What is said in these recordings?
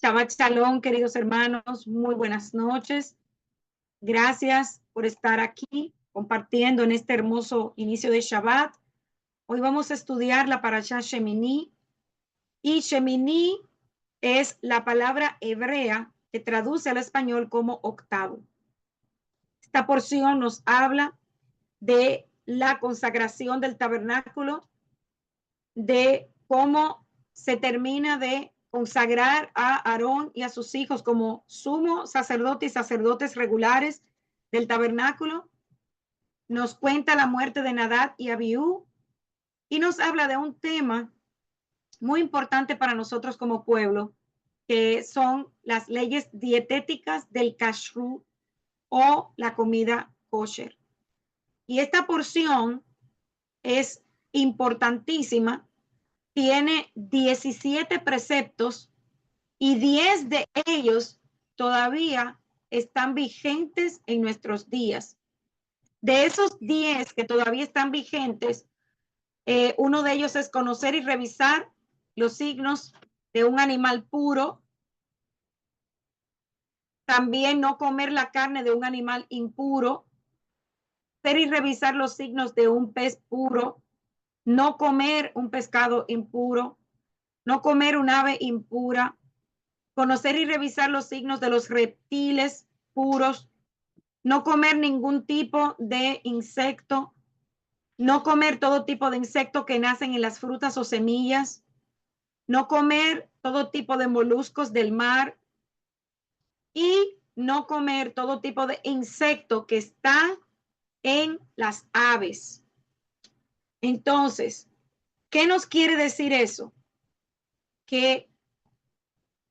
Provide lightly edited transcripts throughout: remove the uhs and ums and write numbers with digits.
Shabbat Shalom, queridos hermanos, muy buenas noches. Gracias por estar aquí compartiendo en este hermoso inicio de Shabbat. Hoy vamos a estudiar la parashá Shemini, y Shemini es la palabra hebrea que traduce al español como octavo. Esta porción nos habla de la consagración del tabernáculo, de cómo se termina de consagrar a Aarón y a sus hijos como sumo sacerdote y sacerdotes regulares del tabernáculo. Nos cuenta la muerte de Nadab y Abiú y nos habla de un tema muy importante para nosotros como pueblo, que son las leyes dietéticas del kashrut o la comida kosher. Y esta porción es importantísima. Tiene 17 preceptos y 10 de ellos todavía están vigentes en nuestros días. De esos 10 que todavía están vigentes, uno de ellos es conocer y revisar los signos de un animal puro. También no comer la carne de un animal impuro. Ver y revisar los signos de un pez puro. No comer un pescado impuro. No comer un ave impura. Conocer y revisar los signos de los reptiles puros, no comer ningún tipo de insecto, no comer todo tipo de insectos que nacen en las frutas o semillas, no comer todo tipo de moluscos del mar y no comer todo tipo de insecto que está en las aves. Entonces, ¿qué nos quiere decir eso? Que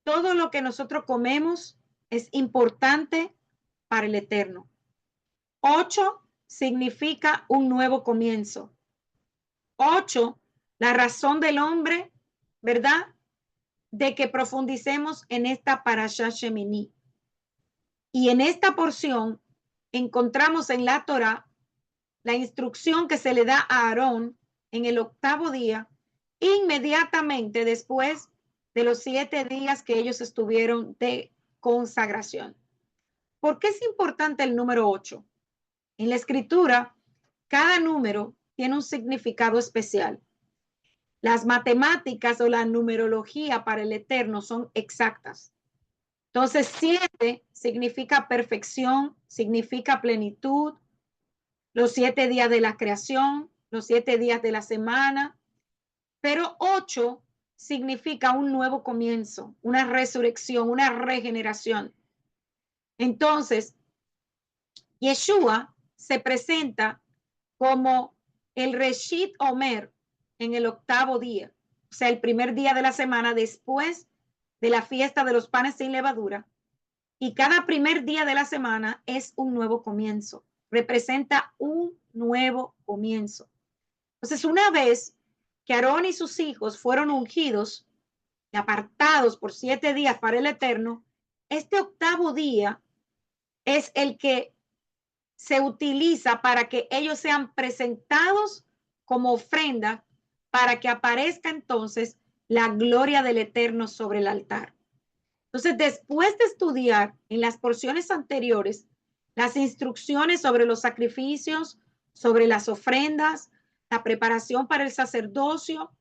todo lo que nosotros comemos es importante para el Eterno. 8 significa un nuevo comienzo. 8, la razón del hombre, ¿verdad? De que profundicemos en esta parashá Shemini. Y en esta porción encontramos en la Torá la instrucción que se le da a Aarón en el 8º día, inmediatamente después de los 7 días que ellos estuvieron de consagración. ¿Por qué es importante el número 8? En la escritura, cada número tiene un significado especial. Las matemáticas o la numerología para el Eterno son exactas. Entonces, 7 significa perfección, significa plenitud, los 7 días de la creación, los 7 días de la semana, pero 8 significa un nuevo comienzo, una resurrección, una regeneración. Entonces, Yeshua se presenta como el Reshit Omer en el 8º día, o sea, el primer día de la semana después de la fiesta de los panes sin levadura. Y cada primer día de la semana es un nuevo comienzo, representa un nuevo comienzo. Entonces, una vez que Aarón y sus hijos fueron ungidos y apartados por 7 días para el Eterno, este 8º día es el que se utiliza para que ellos sean presentados como ofrenda para que aparezca entonces la gloria del Eterno sobre el altar. Entonces, después de estudiar en las porciones anteriores las instrucciones sobre los sacrificios, sobre las ofrendas, la preparación para el sacerdocio,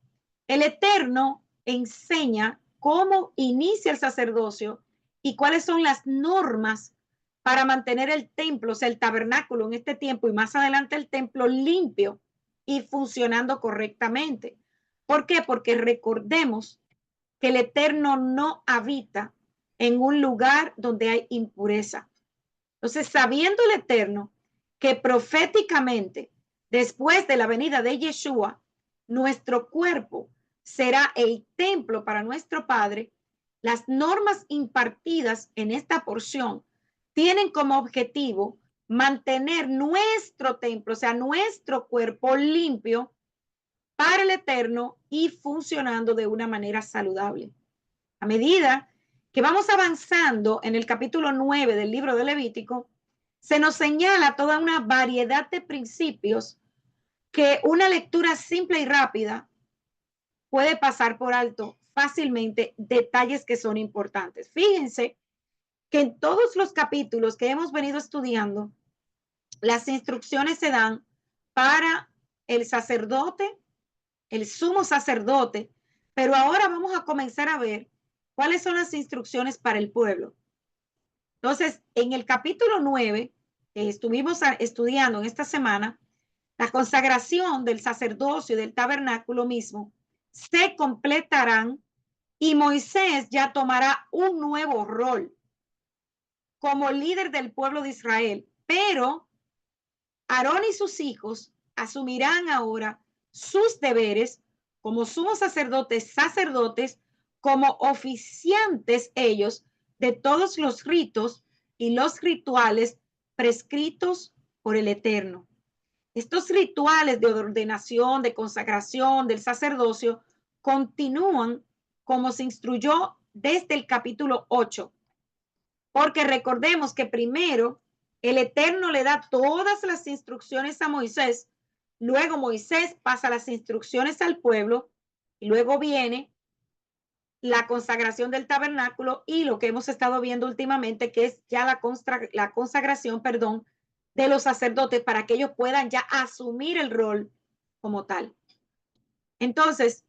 el Eterno enseña cómo inicia el sacerdocio y cuáles son las normas para mantener el templo, o sea, el tabernáculo en este tiempo y más adelante el templo limpio y funcionando correctamente. ¿Por qué? Porque recordemos que el Eterno no habita en un lugar donde hay impureza. Entonces, sabiendo el Eterno que proféticamente, después de la venida de Yeshua, nuestro cuerpo será el templo para nuestro Padre, las normas impartidas en esta porción tienen como objetivo mantener nuestro templo, o sea, nuestro cuerpo limpio para el Eterno y funcionando de una manera saludable. A medida que vamos avanzando en el capítulo 9 del libro de Levítico, se nos señala toda una variedad de principios que una lectura simple y rápida puede pasar por alto fácilmente detalles que son importantes. Fíjense que en todos los capítulos que hemos venido estudiando, las instrucciones se dan para el sacerdote, el sumo sacerdote, pero ahora vamos a comenzar a ver cuáles son las instrucciones para el pueblo. Entonces, en el capítulo 9, que estuvimos estudiando en esta semana, la consagración del sacerdocio y del tabernáculo mismo se completarán y Moisés ya tomará un nuevo rol como líder del pueblo de Israel, pero Aarón y sus hijos asumirán ahora sus deberes como sumos sacerdotes, como oficiantes ellos de todos los ritos y los rituales prescritos por el Eterno. Estos rituales de ordenación, de consagración, del sacerdocio, continúan como se instruyó desde el capítulo 8. Porque recordemos que primero el Eterno le da todas las instrucciones a Moisés, luego Moisés pasa las instrucciones al pueblo y luego viene la consagración del tabernáculo y lo que hemos estado viendo últimamente, que es ya la consagración, perdón, de los sacerdotes para que ellos puedan ya asumir el rol como tal. Entonces,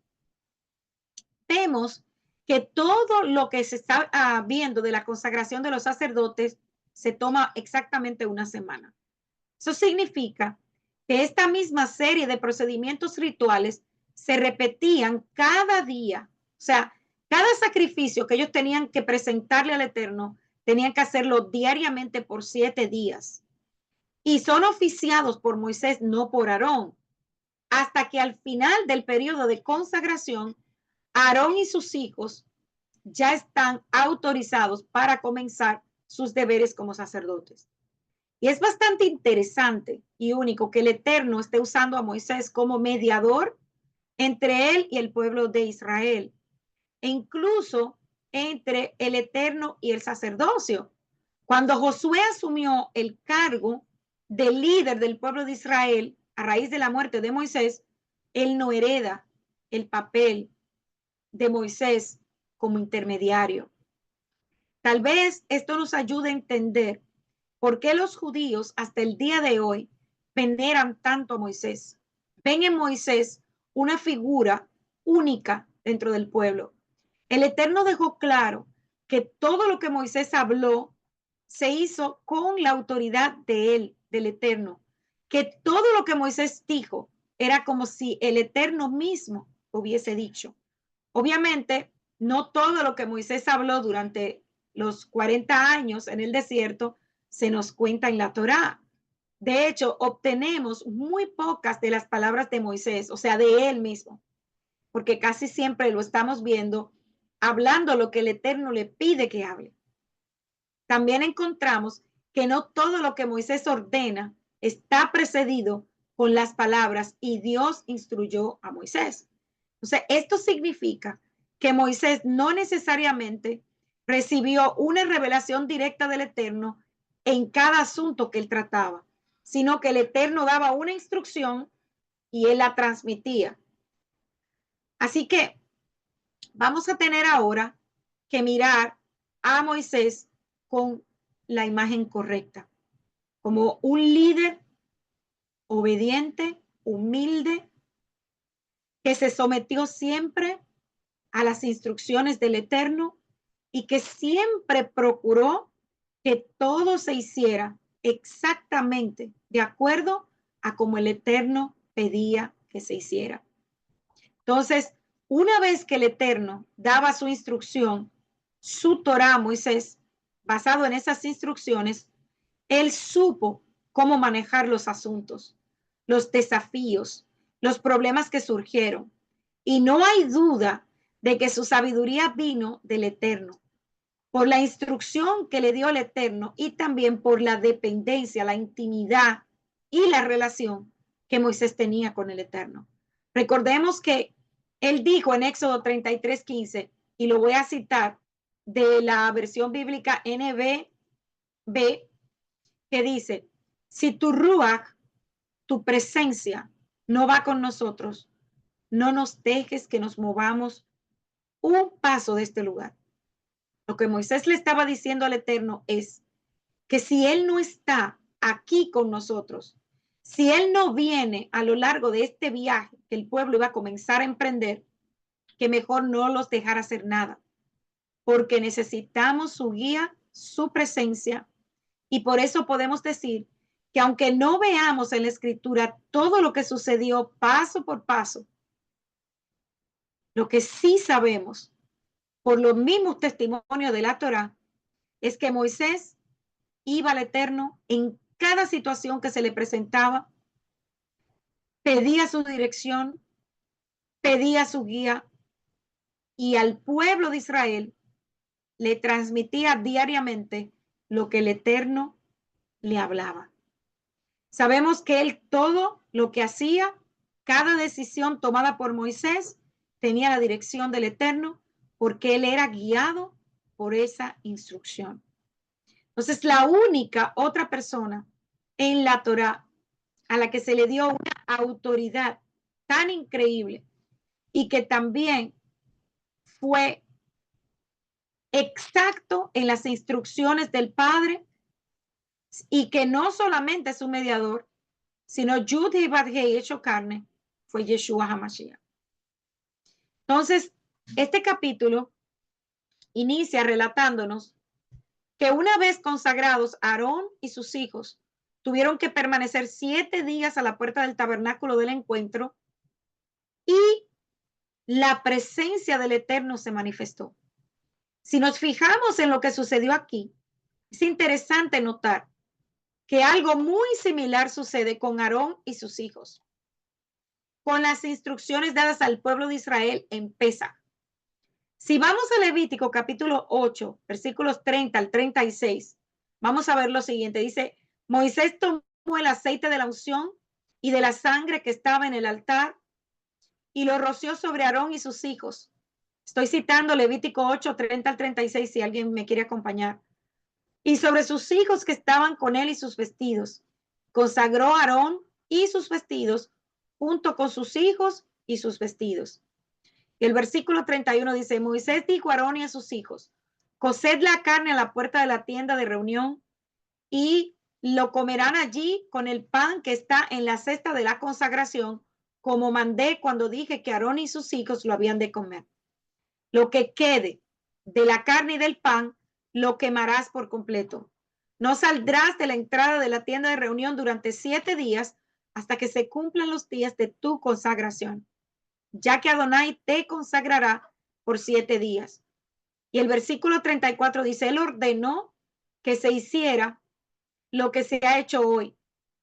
vemos que todo lo que se está viendo de la consagración de los sacerdotes se toma exactamente una semana. Eso significa que esta misma serie de procedimientos rituales se repetían cada día. O sea, cada sacrificio que ellos tenían que presentarle al Eterno, tenían que hacerlo diariamente por 7 días. Y son oficiados por Moisés, no por Aarón. Hasta que al final del periodo de consagración, Aarón y sus hijos ya están autorizados para comenzar sus deberes como sacerdotes. Y es bastante interesante y único que el Eterno esté usando a Moisés como mediador entre él y el pueblo de Israel, e incluso entre el Eterno y el sacerdocio. Cuando Josué asumió el cargo de líder del pueblo de Israel a raíz de la muerte de Moisés, él no hereda el papel de Moisés como intermediario. Tal vez esto nos ayude a entender por qué los judíos hasta el día de hoy veneran tanto a Moisés. Ven en Moisés una figura única dentro del pueblo. El Eterno dejó claro que todo lo que Moisés habló se hizo con la autoridad de él, del Eterno. Que todo lo que Moisés dijo era como si el Eterno mismo hubiese dicho. Obviamente, no todo lo que Moisés habló durante los 40 años en el desierto se nos cuenta en la Torá. De hecho, obtenemos muy pocas de las palabras de Moisés, o sea, de él mismo, porque casi siempre lo estamos viendo hablando lo que el Eterno le pide que hable. También encontramos que no todo lo que Moisés ordena está precedido con las palabras y Dios instruyó a Moisés. O sea, esto significa que Moisés no necesariamente recibió una revelación directa del Eterno en cada asunto que él trataba, sino que el Eterno daba una instrucción y él la transmitía. Así que vamos a tener ahora que mirar a Moisés con la imagen correcta, como un líder obediente, humilde, que se sometió siempre a las instrucciones del Eterno y que siempre procuró que todo se hiciera exactamente de acuerdo a como el Eterno pedía que se hiciera. Entonces, una vez que el Eterno daba su instrucción, su Torá a Moisés, basado en esas instrucciones, él supo cómo manejar los asuntos, los desafíos, los problemas que surgieron. Y no hay duda de que su sabiduría vino del Eterno, por la instrucción que le dio el Eterno y también por la dependencia, la intimidad y la relación que Moisés tenía con el Eterno. Recordemos que él dijo en Éxodo 33:15, y lo voy a citar de la versión bíblica NBB, que dice, si tu ruach, tu presencia, no va con nosotros, no nos dejes que nos movamos un paso de este lugar. Lo que Moisés le estaba diciendo al Eterno es que si Él no está aquí con nosotros, si Él no viene a lo largo de este viaje que el pueblo iba a comenzar a emprender, que mejor no los dejara hacer nada, porque necesitamos su guía, su presencia, y por eso podemos decir que aunque no veamos en la escritura todo lo que sucedió paso por paso, lo que sí sabemos por los mismos testimonios de la Torá es que Moisés iba al Eterno en cada situación que se le presentaba, pedía su dirección, pedía su guía y al pueblo de Israel le transmitía diariamente lo que el Eterno le hablaba. Sabemos que él todo lo que hacía, cada decisión tomada por Moisés, tenía la dirección del Eterno porque él era guiado por esa instrucción. Entonces, la única otra persona en la Torá a la que se le dio una autoridad tan increíble y que también fue exacto en las instrucciones del Padre y que no solamente es un mediador, sino Yud y Bad Hei hecho carne, fue Yeshua HaMashiach. Entonces, este capítulo inicia relatándonos que una vez consagrados, Aarón y sus hijos tuvieron que permanecer 7 días a la puerta del tabernáculo del encuentro y la presencia del Eterno se manifestó. Si nos fijamos en lo que sucedió aquí, es interesante notar que algo muy similar sucede con Aarón y sus hijos, con las instrucciones dadas al pueblo de Israel en Pesaj. Si vamos a Levítico capítulo 8, versículos 30 al 36, vamos a ver lo siguiente. Dice, Moisés tomó el aceite de la unción y de la sangre que estaba en el altar y lo roció sobre Aarón y sus hijos. Estoy citando Levítico 8, 30 al 36, si alguien me quiere acompañar. Y sobre sus hijos que estaban con él y sus vestidos. Consagró a Aarón y sus vestidos junto con sus hijos y sus vestidos. Y el versículo 31 dice, Moisés dijo a Aarón y a sus hijos, coced la carne a la puerta de la tienda de reunión y lo comerán allí con el pan que está en la cesta de la consagración, como mandé cuando dije que Aarón y sus hijos lo habían de comer. Lo que quede de la carne y del pan, lo quemarás por completo. No saldrás de la entrada de la tienda de reunión durante 7 días hasta que se cumplan los días de tu consagración, ya que Adonai te consagrará por 7 días. Y el versículo 34 dice, él ordenó que se hiciera lo que se ha hecho hoy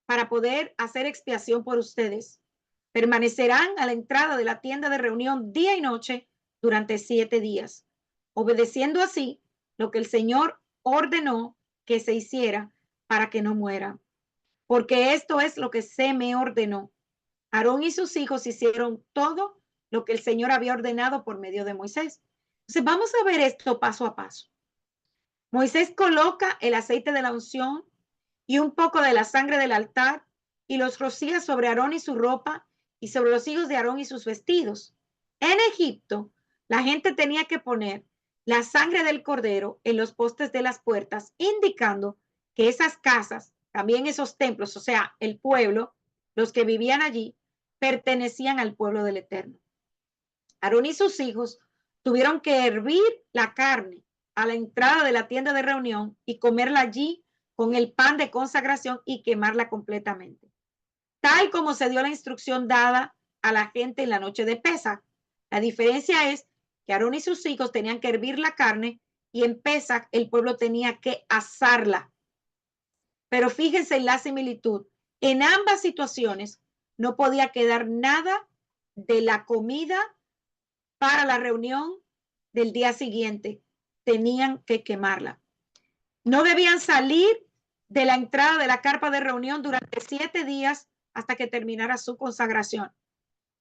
para poder hacer expiación por ustedes. Permanecerán a la entrada de la tienda de reunión día y noche durante 7 días, obedeciendo así lo que el Señor ordenó que se hiciera para que no mueran. Porque esto es lo que se me ordenó. Aarón y sus hijos hicieron todo lo que el Señor había ordenado por medio de Moisés. Entonces vamos a ver esto paso a paso. Moisés coloca el aceite de la unción y un poco de la sangre del altar y los rocía sobre Aarón y su ropa y sobre los hijos de Aarón y sus vestidos. En Egipto, la gente tenía que poner la sangre del cordero en los postes de las puertas, indicando que esas casas, también esos templos, o sea, el pueblo, los que vivían allí, pertenecían al pueblo del Eterno. Aarón y sus hijos tuvieron que hervir la carne a la entrada de la tienda de reunión y comerla allí con el pan de consagración y quemarla completamente, tal como se dio la instrucción dada a la gente en la noche de Pesaj. La diferencia es que Aarón y sus hijos tenían que hervir la carne y en Pesaj el pueblo tenía que asarla. Pero fíjense en la similitud. En ambas situaciones no podía quedar nada de la comida para la reunión del día siguiente. Tenían que quemarla. No debían salir de la entrada de la carpa de reunión durante 7 días hasta que terminara su consagración.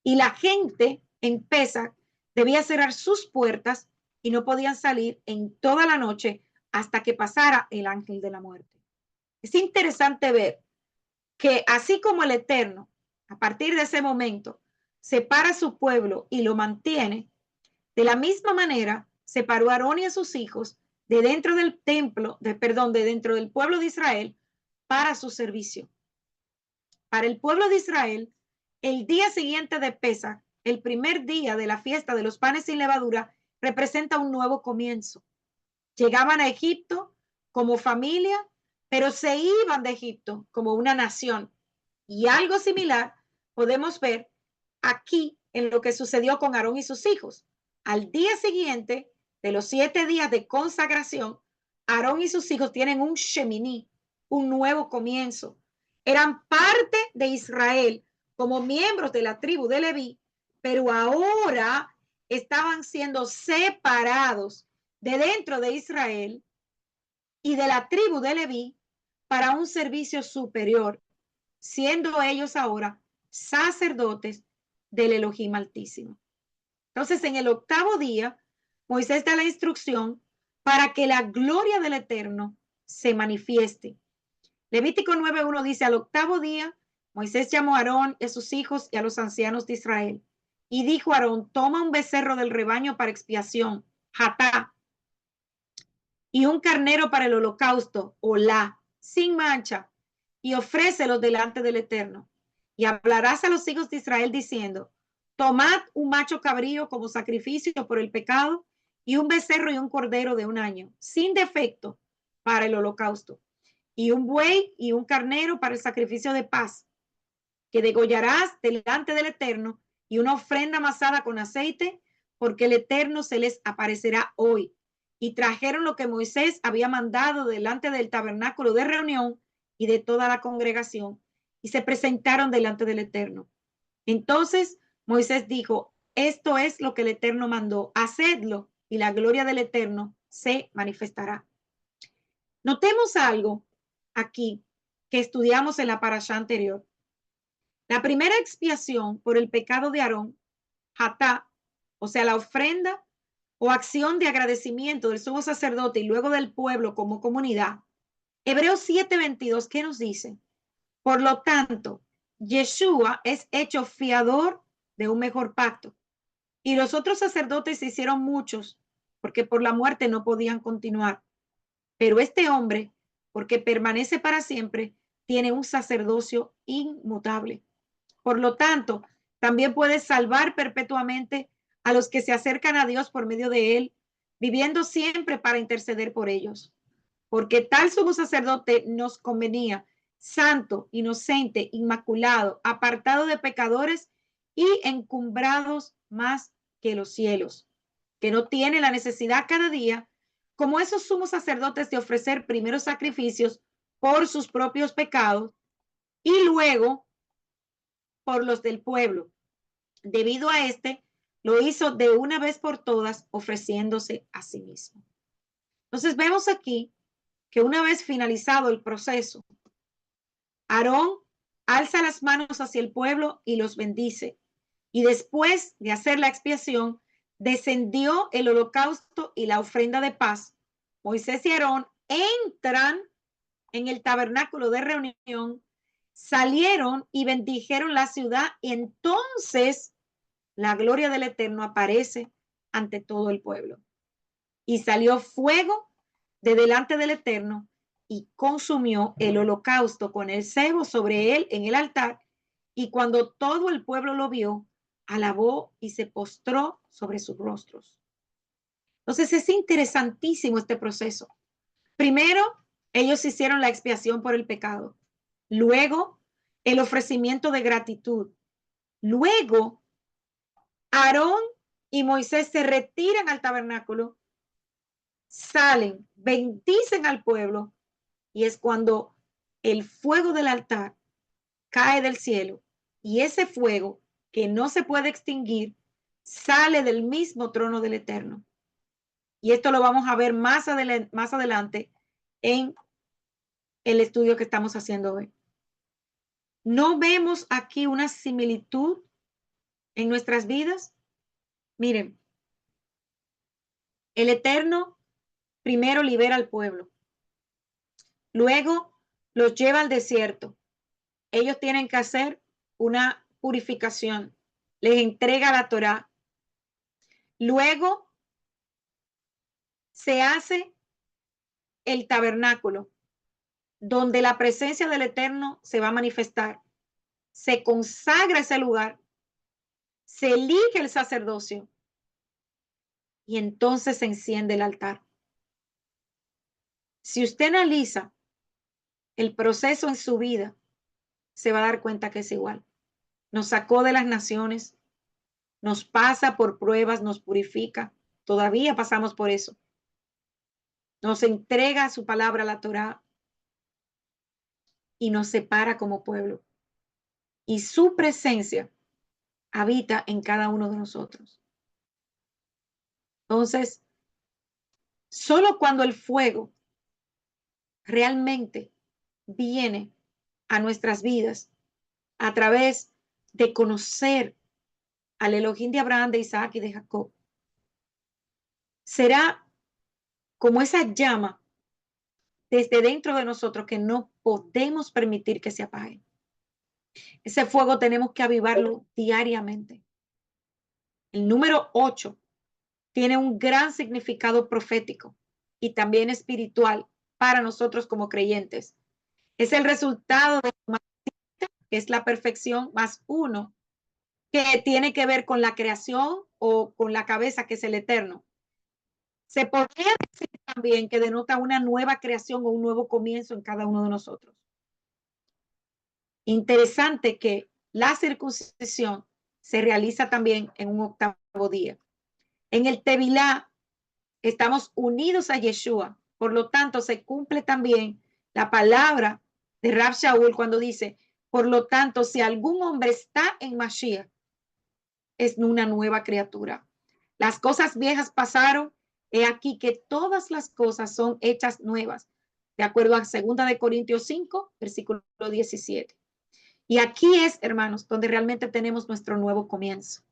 Y la gente en Pesaj debía cerrar sus puertas y no podían salir en toda la noche hasta que pasara el ángel de la muerte. Es interesante ver que así como el Eterno, a partir de ese momento, separa a su pueblo y lo mantiene, de la misma manera separó a Aarón y a sus hijos de dentro del templo, de dentro del pueblo de Israel para su servicio. Para el pueblo de Israel, el día siguiente de Pesach, el primer día de la fiesta de los panes sin levadura, representa un nuevo comienzo. Llegaban a Egipto como familia, pero se iban de Egipto como una nación. Y algo similar podemos ver aquí en lo que sucedió con Aarón y sus hijos. Al día siguiente de los 7 días de consagración, Aarón y sus hijos tienen un Shemini, un nuevo comienzo. Eran parte de Israel como miembros de la tribu de Leví, pero ahora estaban siendo separados de dentro de Israel y de la tribu de Leví para un servicio superior, siendo ellos ahora sacerdotes del Elohim Altísimo. Entonces, en el 8º día, Moisés da la instrucción para que la gloria del Eterno se manifieste. Levítico 9:1 dice: al 8º día, Moisés llamó a Aarón y a sus hijos y a los ancianos de Israel. Y dijo a Aarón: toma un becerro del rebaño para expiación, jatá, y un carnero para el holocausto, olá, sin mancha, y ofrécelos delante del Eterno. Y hablarás a los hijos de Israel diciendo: tomad un macho cabrío como sacrificio por el pecado, y un becerro y un cordero de 1 año, sin defecto, para el holocausto, y un buey y un carnero para el sacrificio de paz, que degollarás delante del Eterno, y una ofrenda amasada con aceite, porque el Eterno se les aparecerá hoy. Y trajeron lo que Moisés había mandado delante del tabernáculo de reunión y de toda la congregación, y se presentaron delante del Eterno. Entonces Moisés dijo: esto es lo que el Eterno mandó, hacedlo, y la gloria del Eterno se manifestará. Notemos algo aquí que estudiamos en la parashá anterior. La primera expiación por el pecado de Aarón, jatá, o sea, la ofrenda o acción de agradecimiento del sumo sacerdote y luego del pueblo como comunidad. Hebreos 7:22, ¿qué nos dice? Por lo tanto, Yeshua es hecho fiador de un mejor pacto. Y los otros sacerdotes se hicieron muchos, porque por la muerte no podían continuar. Pero este hombre, porque permanece para siempre, tiene un sacerdocio inmutable. Por lo tanto, también puede salvar perpetuamente a los que se acercan a Dios por medio de él, viviendo siempre para interceder por ellos. Porque tal sumo sacerdote nos convenía, santo, inocente, inmaculado, apartado de pecadores y encumbrados más que los cielos, que no tiene la necesidad cada día, como esos sumos sacerdotes, de ofrecer primeros sacrificios por sus propios pecados y luego por los del pueblo. Debido a este, lo hizo de una vez por todas, ofreciéndose a sí mismo. Entonces vemos aquí que una vez finalizado el proceso, Aarón alza las manos hacia el pueblo y los bendice. Y después de hacer la expiación, descendió el holocausto y la ofrenda de paz. Moisés y Aarón entran en el tabernáculo de reunión, salieron y bendijeron la ciudad, y entonces la gloria del Eterno aparece ante todo el pueblo. Y salió fuego de delante del Eterno y consumió el holocausto con el cebo sobre él en el altar. Y cuando todo el pueblo lo vio, alabó y se postró sobre sus rostros. Entonces es interesantísimo este proceso. Primero, ellos hicieron la expiación por el pecado. Luego, el ofrecimiento de gratitud. Luego, Aarón y Moisés se retiran al tabernáculo, salen, bendicen al pueblo, y es cuando el fuego del altar cae del cielo, y ese fuego que no se puede extinguir sale del mismo trono del Eterno. Y esto lo vamos a ver más adelante en el estudio que estamos haciendo hoy. ¿No vemos aquí una similitud en nuestras vidas? Miren, el Eterno primero libera al pueblo, luego los lleva al desierto. Ellos tienen que hacer una purificación. les entrega la Torá. Luego se hace el tabernáculo, donde la presencia del Eterno se va a manifestar. Se consagra ese lugar, se elige el sacerdocio y entonces se enciende el altar. Si usted analiza el proceso en su vida, se va a dar cuenta que es igual. Nos sacó de las naciones, nos pasa por pruebas, nos purifica. Todavía pasamos por eso. Nos entrega su palabra, la Torá, y nos separa como pueblo. Y su presencia habita en cada uno de nosotros. Entonces, solo cuando el fuego realmente viene a nuestras vidas a través de conocer al Elohim de Abraham, de Isaac y de Jacob, será como esa llama desde dentro de nosotros que no podemos permitir que se apague. Ese fuego tenemos que avivarlo diariamente. El número 8 tiene un gran significado profético y también espiritual para nosotros como creyentes. Es el resultado de que es la perfección más uno, que tiene que ver con la creación o con la cabeza, que es el Eterno. Se podría decir también que denota una nueva creación o un nuevo comienzo en cada uno de nosotros. Interesante que la circuncisión se realiza también en un octavo día. En el Tevilá estamos unidos a Yeshua, por lo tanto se cumple también la palabra de Rab Shaul cuando dice, por lo tanto, si algún hombre está en Mashiach, es una nueva criatura. Las cosas viejas pasaron, he aquí que todas las cosas son hechas nuevas, de acuerdo a 2 de Corintios 5, versículo 17. Y aquí es, hermanos, donde realmente tenemos nuestro nuevo comienzo.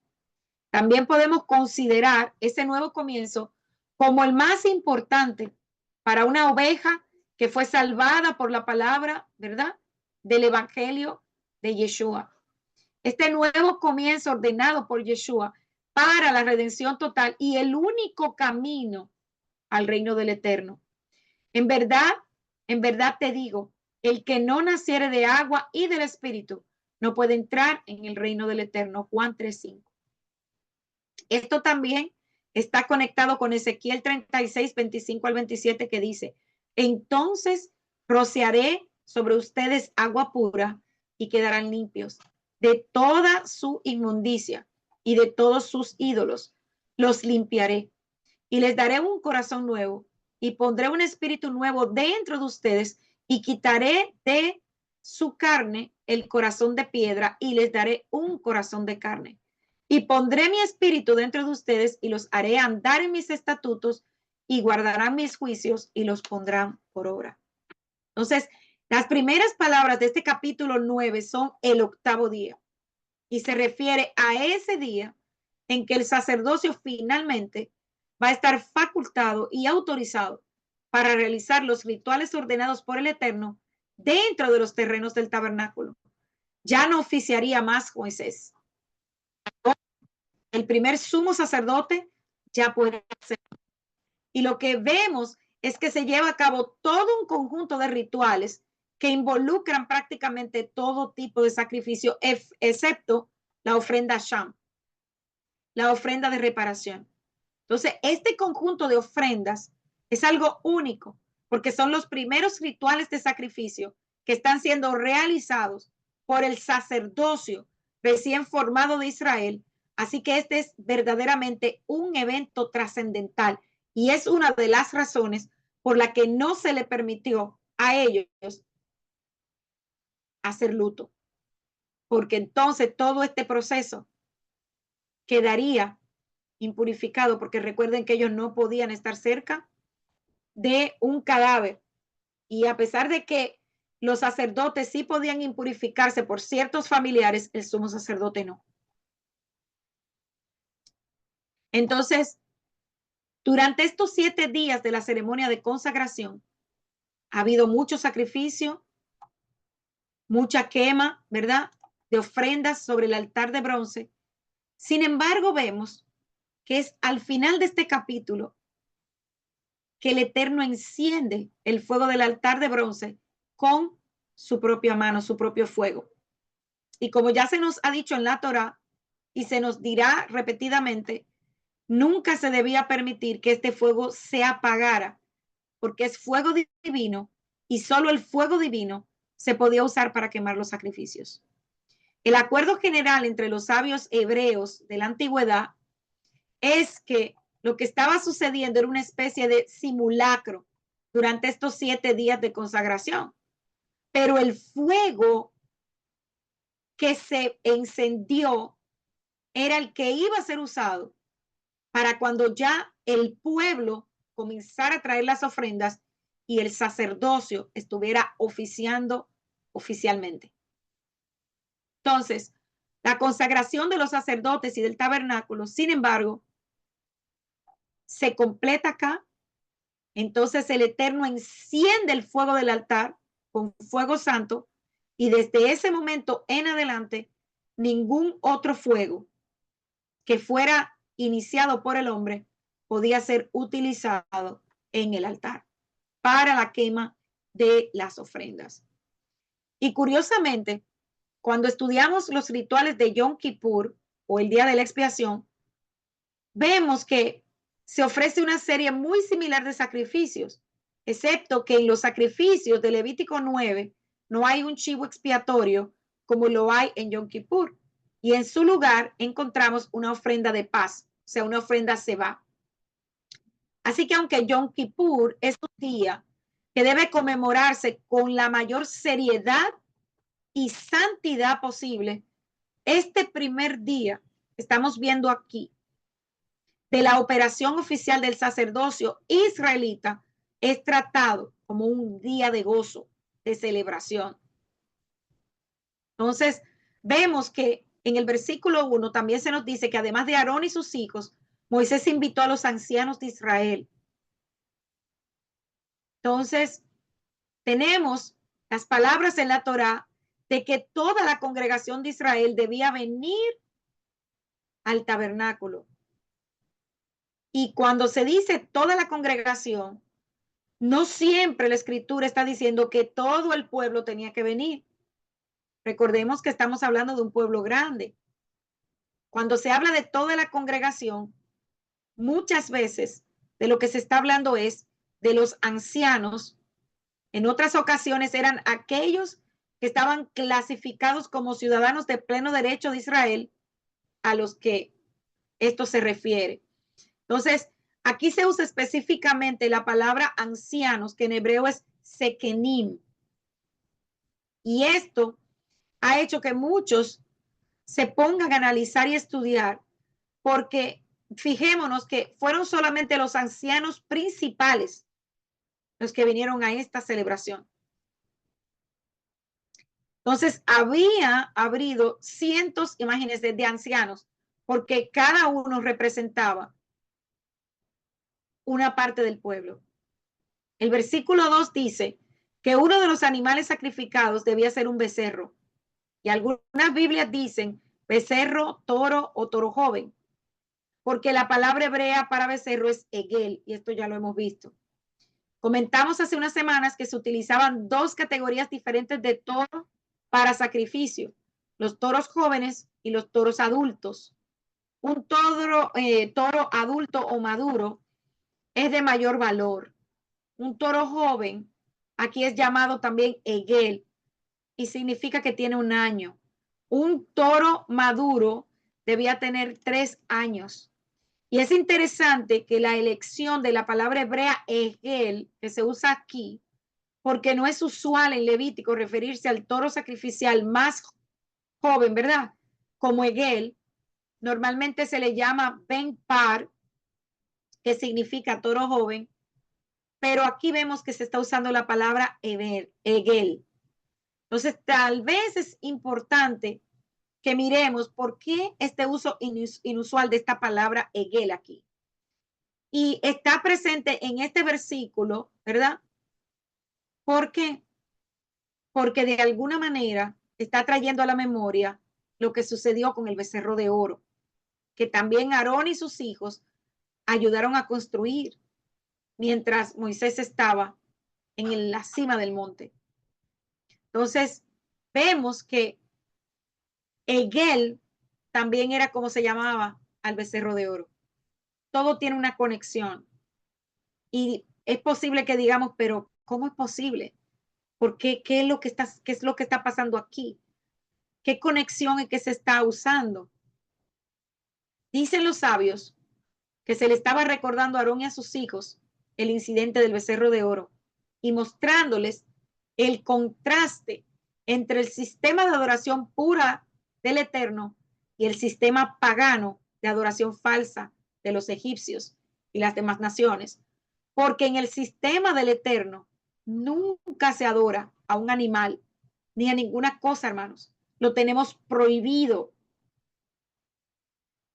También podemos considerar ese nuevo comienzo como el más importante para una oveja que fue salvada por la palabra, ¿verdad?, del evangelio de Yeshua. Este nuevo comienzo ordenado por Yeshua para la redención total y el único camino al reino del Eterno. En verdad te digo, el que no naciere de agua y del Espíritu no puede entrar en el reino del Eterno. Juan 3:5. Esto también está conectado con Ezequiel 36, 25 al 27, que dice, entonces rociaré sobre ustedes agua pura y quedarán limpios de toda su inmundicia y de todos sus ídolos. Los limpiaré y les daré un corazón nuevo y pondré un espíritu nuevo dentro de ustedes y quitaré de su carne el corazón de piedra y les daré un corazón de carne. Y pondré mi espíritu dentro de ustedes y los haré andar en mis estatutos y guardarán mis juicios y los pondrán por obra. Entonces, las primeras palabras de este capítulo 9 son el octavo día y se refiere a ese día en que el sacerdocio finalmente va a estar facultado y autorizado para realizar los rituales ordenados por el Eterno dentro de los terrenos del tabernáculo. Ya no oficiaría más Moisés. El primer sumo sacerdote ya puede hacer. Y lo que vemos es que se lleva a cabo todo un conjunto de rituales que involucran prácticamente todo tipo de sacrificio, excepto la ofrenda Sham, la ofrenda de reparación. Entonces, este conjunto de ofrendas es algo único, porque son los primeros rituales de sacrificio que están siendo realizados por el sacerdocio recién formado de Israel. Así que este es verdaderamente un evento trascendental y es una de las razones por la que no se le permitió a ellos hacer luto, porque entonces todo este proceso quedaría impurificado, porque recuerden que ellos no podían estar cerca de un cadáver. Y a pesar de que los sacerdotes sí podían impurificarse por ciertos familiares, el sumo sacerdote no. Entonces, durante estos 7 días de la ceremonia de consagración, ha habido mucho sacrificio, mucha quema, ¿verdad?, de ofrendas sobre el altar de bronce, Sin embargo, vemos que es al final de este capítulo que el Eterno enciende el fuego del altar de bronce con su propia mano, su propio fuego. Y como ya se nos ha dicho en la Torá y se nos dirá repetidamente, nunca se debía permitir que este fuego se apagara, porque es fuego divino y solo el fuego divino se podía usar para quemar los sacrificios. El acuerdo general entre los sabios hebreos de la antigüedad es que lo que estaba sucediendo era una especie de simulacro durante estos 7 días de consagración. Pero el fuego que se encendió era el que iba a ser usado para cuando ya el pueblo comenzara a traer las ofrendas y el sacerdocio estuviera oficiando oficialmente. Entonces, la consagración de los sacerdotes y del tabernáculo, sin embargo, se completa acá. Entonces el Eterno enciende el fuego del altar con fuego santo y desde ese momento en adelante ningún otro fuego que fuera iniciado por el hombre podía ser utilizado en el altar para la quema de las ofrendas. Y curiosamente, cuando estudiamos los rituales de Yom Kippur o el día de la expiación, vemos que se ofrece una serie muy similar de sacrificios, excepto que en los sacrificios de Levítico 9 no hay un chivo expiatorio como lo hay en Yom Kippur. Y en su lugar encontramos una ofrenda de paz, o sea, una ofrenda sebá. Así que aunque Yom Kippur es un día que debe conmemorarse con la mayor seriedad y santidad posible, este primer día que estamos viendo aquí de la operación oficial del sacerdocio israelita es tratado como un día de gozo, de celebración. Entonces, vemos que en el versículo 1 también se nos dice que además de Aarón y sus hijos, Moisés invitó a los ancianos de Israel. Entonces, tenemos las palabras en la Torá de que toda la congregación de Israel debía venir al tabernáculo. Y cuando se dice toda la congregación, no siempre la escritura está diciendo que todo el pueblo tenía que venir. Recordemos que estamos hablando de un pueblo grande. Cuando se habla de toda la congregación, muchas veces de lo que se está hablando es de los ancianos. En otras ocasiones eran aquellos que estaban clasificados como ciudadanos de pleno derecho de Israel, a los que esto se refiere. Entonces, aquí se usa específicamente la palabra ancianos, que en hebreo es sekenim. Y esto ha hecho que muchos se pongan a analizar y estudiar, porque fijémonos que fueron solamente los ancianos principales los que vinieron a esta celebración. Entonces, había habido cientos, imagínense, de ancianos, porque cada uno representaba una parte del pueblo. El versículo 2 dice que uno de los animales sacrificados debía ser un becerro. Y algunas Biblias dicen becerro, toro o toro joven, porque la palabra hebrea para becerro es egel, y esto ya lo hemos visto. Comentamos hace unas semanas que se utilizaban dos categorías diferentes de toro para sacrificio, los toros jóvenes y los toros adultos. Un toro adulto o maduro es de mayor valor. Un toro joven, aquí es llamado también egel, y significa que tiene 1 año. Un toro maduro debía tener 3 años. Y es interesante que la elección de la palabra hebrea egel, que se usa aquí, porque no es usual en Levítico referirse al toro sacrificial más joven, ¿verdad? Como egel, normalmente se le llama ben par, que significa toro joven, pero aquí vemos que se está usando la palabra egel. Entonces, tal vez es importante que miremos por qué este uso inusual de esta palabra egel aquí. Y está presente en este versículo, ¿verdad? ¿Por qué? Porque de alguna manera está trayendo a la memoria lo que sucedió con el becerro de oro. que también Aarón y sus hijos ayudaron a construir mientras Moisés estaba en la cima del monte. Entonces, vemos que Egel también era como se llamaba al becerro de oro. Todo tiene una conexión. Y es posible que digamos, pero ¿cómo es posible? ¿Por qué? ¿Qué es lo que está pasando aquí? ¿Qué conexión es que se está usando? Dicen los sabios que se le estaba recordando a Aarón y a sus hijos el incidente del becerro de oro y mostrándoles el contraste entre el sistema de adoración pura del Eterno y el sistema pagano de adoración falsa de los egipcios y las demás naciones. Porque en el sistema del Eterno nunca se adora a un animal ni a ninguna cosa, hermanos. Lo tenemos prohibido.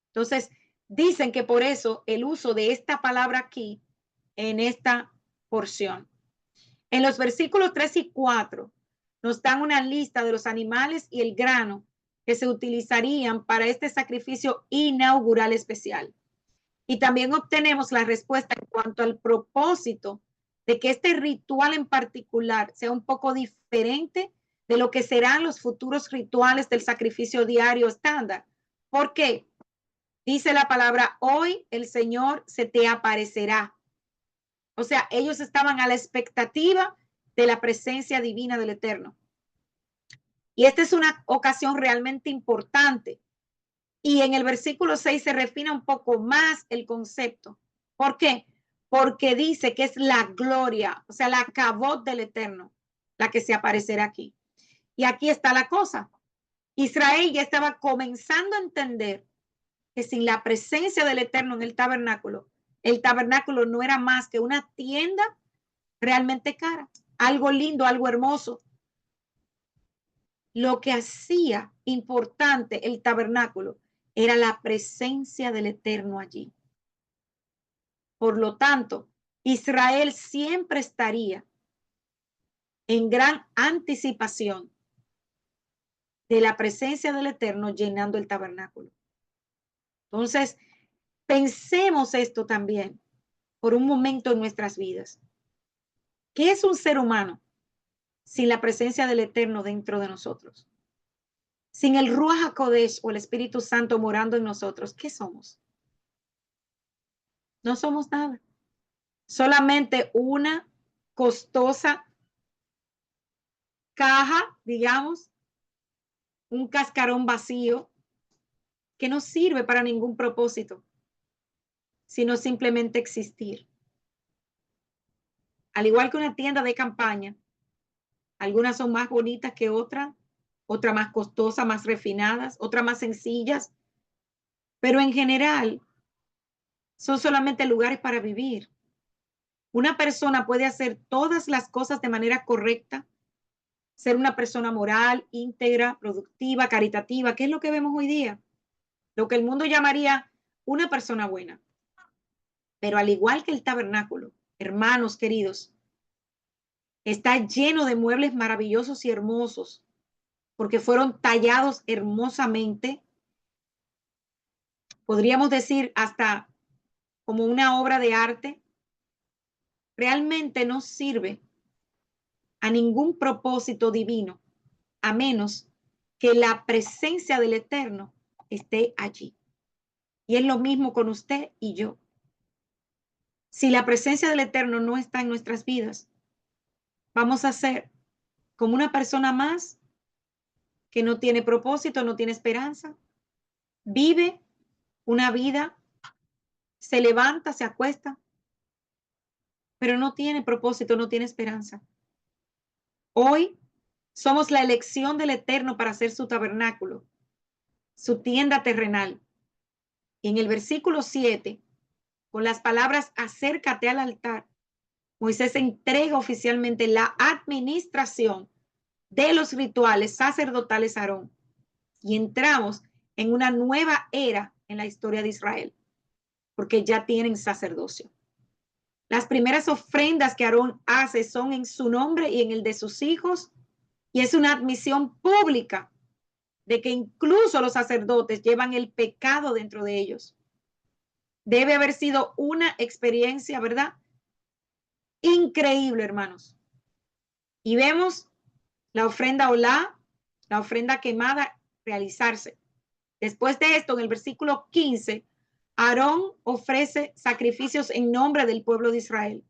Entonces, dicen que por eso el uso de esta palabra aquí en esta porción. En los versículos 3 y 4 nos dan una lista de los animales y el grano que se utilizarían para este sacrificio inaugural especial. Y también obtenemos la respuesta en cuanto al propósito de que este ritual en particular sea un poco diferente de lo que serán los futuros rituales del sacrificio diario estándar. ¿Por qué? Dice la palabra, hoy el Señor se te aparecerá. O sea, ellos estaban a la expectativa de la presencia divina del Eterno. Y esta es una ocasión realmente importante. Y en el versículo 6 se refina un poco más el concepto. ¿Por qué? Porque dice que es la gloria, o sea, la cabot del Eterno, la que se aparecerá aquí. Y aquí está la cosa. Israel ya estaba comenzando a entender que sin la presencia del Eterno en el tabernáculo no era más que una tienda realmente cara, algo lindo, algo hermoso. Lo que hacía importante el tabernáculo era la presencia del Eterno allí. Por lo tanto, Israel siempre estaría en gran anticipación de la presencia del Eterno llenando el tabernáculo. Entonces, pensemos esto también por un momento en nuestras vidas. ¿Qué es un ser humano sin la presencia del Eterno dentro de nosotros? Sin el Ruach HaKodesh o el Espíritu Santo morando en nosotros, ¿qué somos? No somos nada. Solamente una costosa caja, digamos, un cascarón vacío que no sirve para ningún propósito, sino simplemente existir. Al igual que una tienda de campaña, algunas son más bonitas que otras, otras más costosas, más refinadas, otras más sencillas, pero en general son solamente lugares para vivir. Una persona puede hacer todas las cosas de manera correcta, ser una persona moral, íntegra, productiva, caritativa, que es lo que vemos hoy día, lo que el mundo llamaría una persona buena. Pero al igual que el tabernáculo, hermanos queridos, está lleno de muebles maravillosos y hermosos, porque fueron tallados hermosamente, podríamos decir hasta como una obra de arte. Realmente no sirve a ningún propósito divino, a menos que la presencia del Eterno esté allí. Y es lo mismo con usted y yo. Si la presencia del Eterno no está en nuestras vidas, vamos a ser como una persona más que no tiene propósito, no tiene esperanza, vive una vida, se levanta, se acuesta, pero no tiene propósito, no tiene esperanza. Hoy somos la elección del Eterno para hacer su tabernáculo, su tienda terrenal. Y en el versículo 7, con las palabras acércate al altar, Moisés entrega oficialmente la administración de los rituales sacerdotales a Aarón. Y entramos en una nueva era en la historia de Israel, porque ya tienen sacerdocio. Las primeras ofrendas que Aarón hace son en su nombre y en el de sus hijos, y es una admisión pública de que incluso los sacerdotes llevan el pecado dentro de ellos. Debe haber sido una experiencia, ¿verdad? Increíble, hermanos. Y vemos la ofrenda olá, la ofrenda quemada, realizarse. Después de esto, en el versículo 15, Aarón ofrece sacrificios en nombre del pueblo de Israel.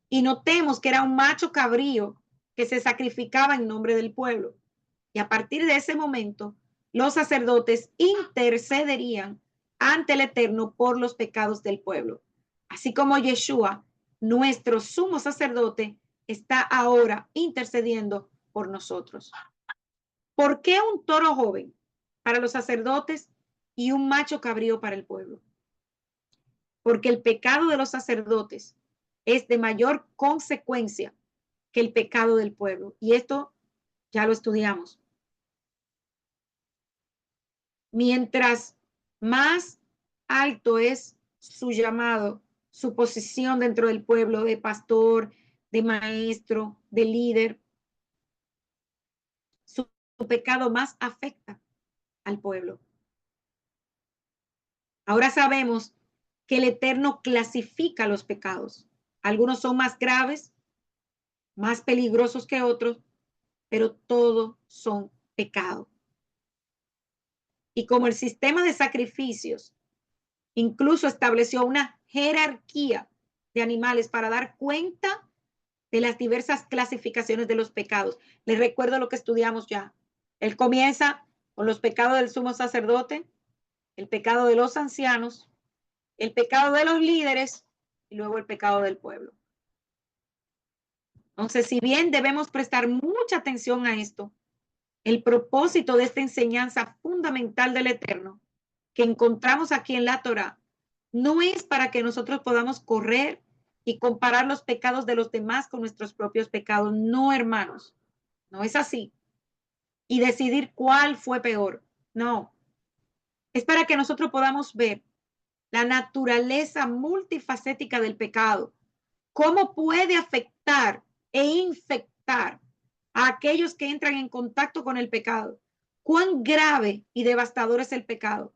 Y notemos que era un macho cabrío que se sacrificaba en nombre del pueblo. Y a partir de ese momento, los sacerdotes intercederían ante el Eterno por los pecados del pueblo. Así como Yeshua, nuestro sumo sacerdote, está ahora intercediendo por nosotros. ¿Por qué un toro joven para los sacerdotes y un macho cabrío para el pueblo? Porque el pecado de los sacerdotes es de mayor consecuencia que el pecado del pueblo. Y esto ya lo estudiamos. Mientras más alto es su llamado, su posición dentro del pueblo de pastor, de maestro, de líder, su pecado más afecta al pueblo. Ahora sabemos que el Eterno clasifica los pecados. Algunos son más graves, más peligrosos que otros, pero todos son pecados. Y como el sistema de sacrificios incluso estableció una jerarquía de animales para dar cuenta de las diversas clasificaciones de los pecados. Les recuerdo lo que estudiamos ya. Él comienza con los pecados del sumo sacerdote, el pecado de los ancianos, el pecado de los líderes y luego el pecado del pueblo. Entonces, si bien debemos prestar mucha atención a esto, el propósito de esta enseñanza fundamental del Eterno que encontramos aquí en la Torá no es para que nosotros podamos correr y comparar los pecados de los demás con nuestros propios pecados. No, hermanos, no es así. Y decidir cuál fue peor. No. Es para que nosotros podamos ver la naturaleza multifacética del pecado, cómo puede afectar e infectar a aquellos que entran en contacto con el pecado, cuán grave y devastador es el pecado,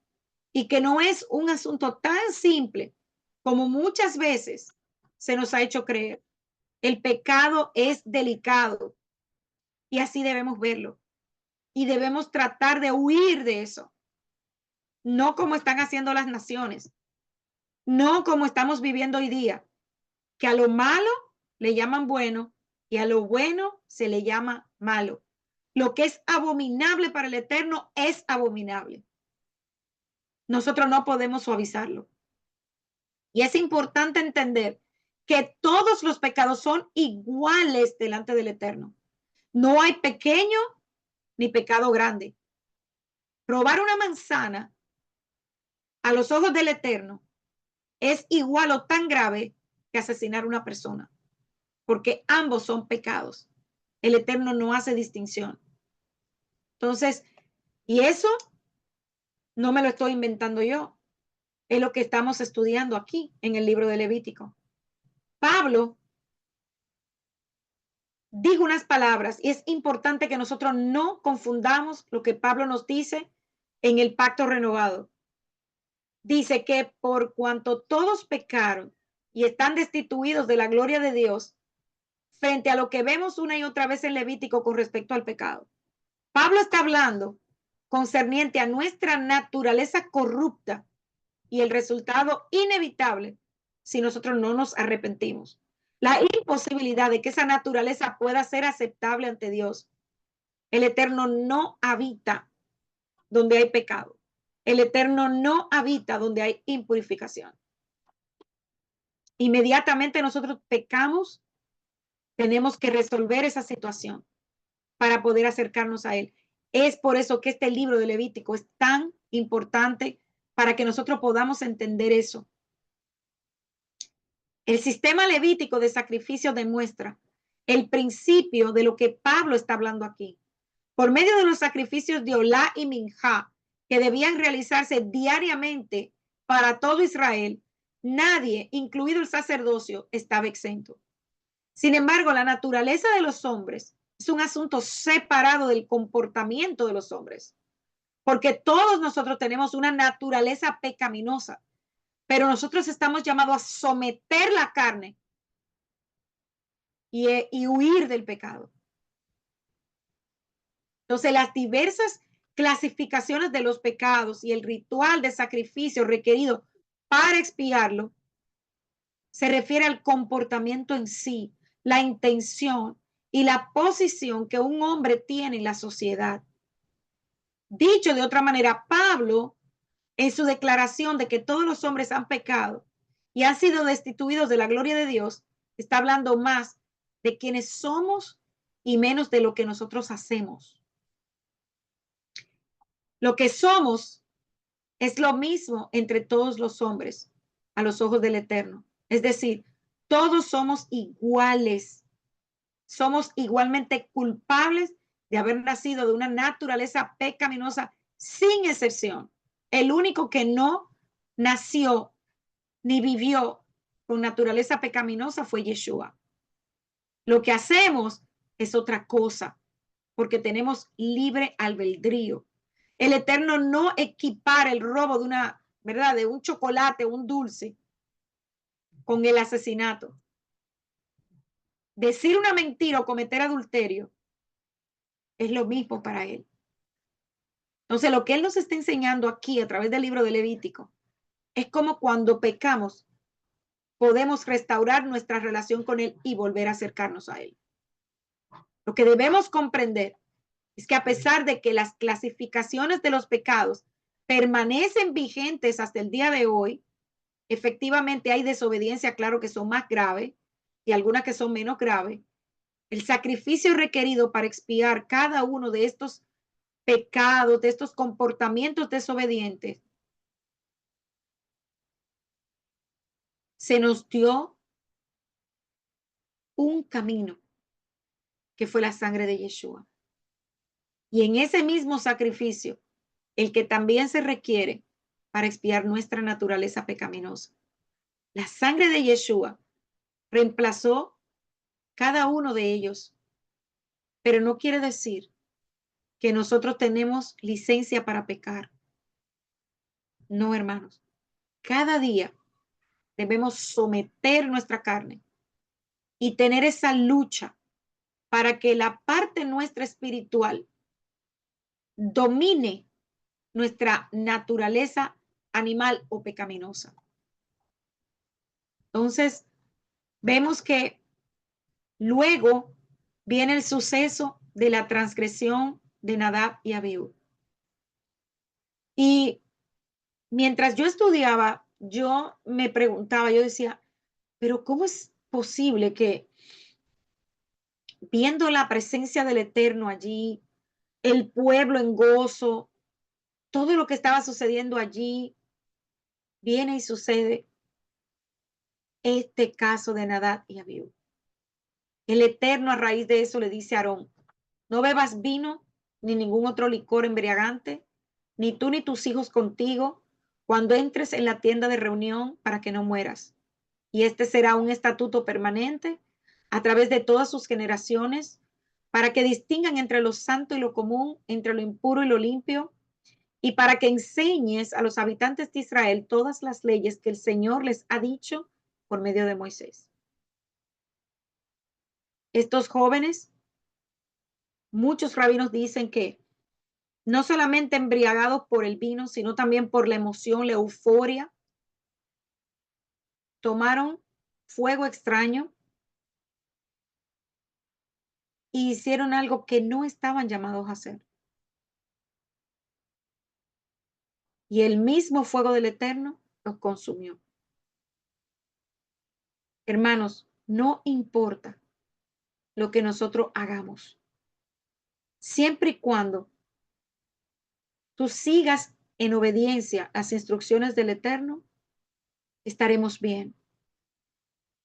y que no es un asunto tan simple como muchas veces se nos ha hecho creer. El pecado es delicado y así debemos verlo. Y debemos tratar de huir de eso. No como están haciendo las naciones, no como estamos viviendo hoy día, que a lo malo le llaman bueno y a lo bueno se le llama malo. Lo que es abominable para el Eterno es abominable. Nosotros no podemos suavizarlo. Y es importante entender que todos los pecados son iguales delante del Eterno. No hay pequeño ni pecado grande. Robar una manzana a los ojos del Eterno es igual o tan grave que asesinar a una persona, porque ambos son pecados. El Eterno no hace distinción. Entonces, y eso no me lo estoy inventando yo, es lo que estamos estudiando aquí en el libro de Levítico. Pablo dijo unas palabras y es importante que nosotros no confundamos lo que Pablo nos dice en el pacto renovado. Dice que por cuanto todos pecaron y están destituidos de la gloria de Dios, frente a lo que vemos una y otra vez en Levítico con respecto al pecado. Pablo está hablando concerniente a nuestra naturaleza corrupta y el resultado inevitable si nosotros no nos arrepentimos. La imposibilidad de que esa naturaleza pueda ser aceptable ante Dios. El Eterno no habita donde hay pecado. El Eterno no habita donde hay impurificación. Inmediatamente nosotros pecamos, tenemos que resolver esa situación para poder acercarnos a Él. Es por eso que este libro de Levítico es tan importante para que nosotros podamos entender eso. El sistema levítico de sacrificio demuestra el principio de lo que Pablo está hablando aquí. Por medio de los sacrificios de Olá y Minjá, que debían realizarse diariamente para todo Israel, nadie, incluido el sacerdocio, estaba exento. Sin embargo, la naturaleza de los hombres es un asunto separado del comportamiento de los hombres. porque todos nosotros tenemos una naturaleza pecaminosa, pero nosotros estamos llamados a someter la carne y huir del pecado. Entonces, las diversas clasificaciones de los pecados y el ritual de sacrificio requerido para expiarlo se refiere al comportamiento en sí, la intención y la posición que un hombre tiene en la sociedad. Dicho de otra manera, Pablo, en su declaración de que todos los hombres han pecado y han sido destituidos de la gloria de Dios, está hablando más de quienes somos y menos de lo que nosotros hacemos. Lo que somos es lo mismo entre todos los hombres a los ojos del Eterno. Es decir, todos somos iguales. Somos igualmente culpables de haber nacido de una naturaleza pecaminosa sin excepción. El único que no nació ni vivió con naturaleza pecaminosa fue Yeshua. Lo que hacemos es otra cosa, porque tenemos libre albedrío. El Eterno no equipara el robo de una, ¿verdad? De un chocolate, un dulce, con el asesinato. Decir una mentira o cometer adulterio es lo mismo para él. Entonces, lo que él nos está enseñando aquí a través del libro de Levítico es como cuando pecamos, podemos restaurar nuestra relación con él y volver a acercarnos a él. Lo que debemos comprender es que a pesar de que las clasificaciones de los pecados permanecen vigentes hasta el día de hoy, efectivamente hay desobediencia, claro que son más graves y algunas que son menos graves. El sacrificio requerido para expiar cada uno de estos pecados, de estos comportamientos desobedientes, se nos dio un camino que fue la sangre de Yeshua. Y en ese mismo sacrificio, el que también se requiere para expiar nuestra naturaleza pecaminosa. La sangre de Yeshua reemplazó cada uno de ellos, pero no quiere decir que nosotros tenemos licencia para pecar. No, hermanos. Cada día debemos someter nuestra carne y tener esa lucha para que la parte nuestra espiritual domine nuestra naturaleza animal o pecaminosa. Entonces, vemos que luego viene el suceso de la transgresión de Nadab y Abiú. Y mientras yo estudiaba, yo me preguntaba, yo decía, pero ¿cómo es posible que viendo la presencia del Eterno allí, el pueblo en gozo, todo lo que estaba sucediendo allí, viene y sucede este caso de Nadab y Abiú? El Eterno a raíz de eso le dice a Aarón, no bebas vino ni ningún otro licor embriagante, ni tú ni tus hijos contigo, cuando entres en la tienda de reunión para que no mueras. Y este será un estatuto permanente a través de todas sus generaciones, para que distingan entre lo santo y lo común, entre lo impuro y lo limpio, y para que enseñes a los habitantes de Israel todas las leyes que el Señor les ha dicho por medio de Moisés. Estos jóvenes, muchos rabinos dicen que no solamente embriagados por el vino, sino también por la emoción, la euforia, tomaron fuego extraño y hicieron algo que no estaban llamados a hacer. Y el mismo fuego del Eterno los consumió. Hermanos, no importa lo que nosotros hagamos, siempre y cuando tú sigas en obediencia a las instrucciones del Eterno, estaremos bien.